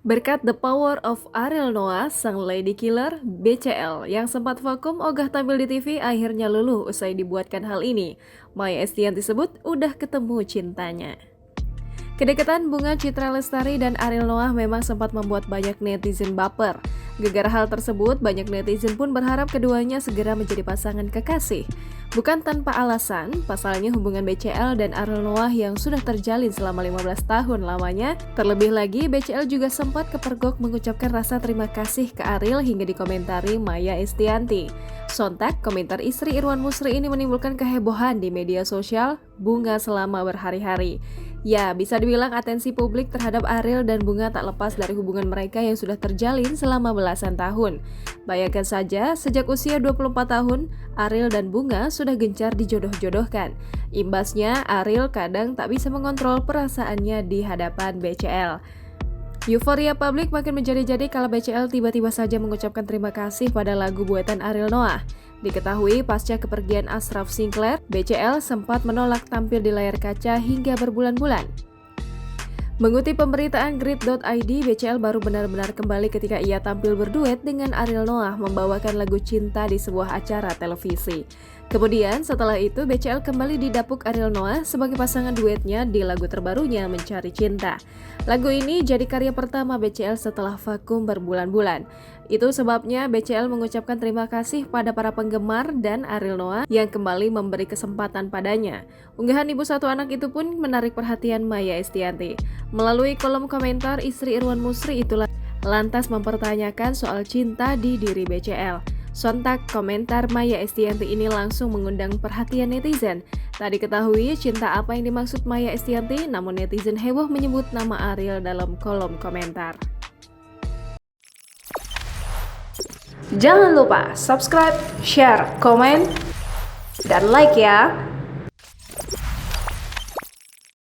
Berkat The Power of Ariel Noah, sang lady killer, BCL, yang sempat vakum ogah tampil di TV akhirnya luluh usai dibuatkan hal ini. Maya Estianty disebut udah ketemu cintanya. Kedekatan Bunga Citra Lestari dan Ariel Noah memang sempat membuat banyak netizen baper. Gegara hal tersebut, banyak netizen pun berharap keduanya segera menjadi pasangan kekasih. Bukan tanpa alasan, pasalnya hubungan BCL dan Ariel Noah yang sudah terjalin selama 15 tahun lamanya. Terlebih lagi, BCL juga sempat kepergok mengucapkan rasa terima kasih ke Ariel hingga dikomentari Maya Estianty. Sontak, komentar istri Irwan Musri ini menimbulkan kehebohan di media sosial Bunga selama berhari-hari. Ya, bisa dibilang atensi publik terhadap Ariel dan Bunga tak lepas dari hubungan mereka yang sudah terjalin selama belasan tahun. Bayangkan saja, sejak usia 24 tahun, Ariel dan Bunga sudah gencar dijodoh-jodohkan. Imbasnya, Ariel kadang tak bisa mengontrol perasaannya di hadapan BCL. Euforia publik makin menjadi-jadi kala BCL tiba-tiba saja mengucapkan terima kasih pada lagu buatan Ariel Noah. Diketahui pasca kepergian Ashraf Sinclair, BCL sempat menolak tampil di layar kaca hingga berbulan-bulan. Mengutip pemberitaan Grid.id, BCL baru benar-benar kembali ketika ia tampil berduet dengan Ariel Noah membawakan lagu Cinta di sebuah acara televisi. Kemudian setelah itu BCL kembali didapuk Ariel Noah sebagai pasangan duetnya di lagu terbarunya Mencari Cinta. Lagu ini jadi karya pertama BCL setelah vakum berbulan-bulan. Itu sebabnya BCL mengucapkan terima kasih pada para penggemar dan Ariel Noah yang kembali memberi kesempatan padanya. Unggahan ibu satu anak itu pun menarik perhatian Maya Estianty. Melalui kolom komentar, istri Irwan Musri itulah lantas mempertanyakan soal cinta di diri BCL. Sontak, komentar Maya Estianty ini langsung mengundang perhatian netizen. Tak diketahui cinta apa yang dimaksud Maya Estianty, namun netizen heboh menyebut nama Ariel dalam kolom komentar. Jangan lupa subscribe, share, komen, dan like ya!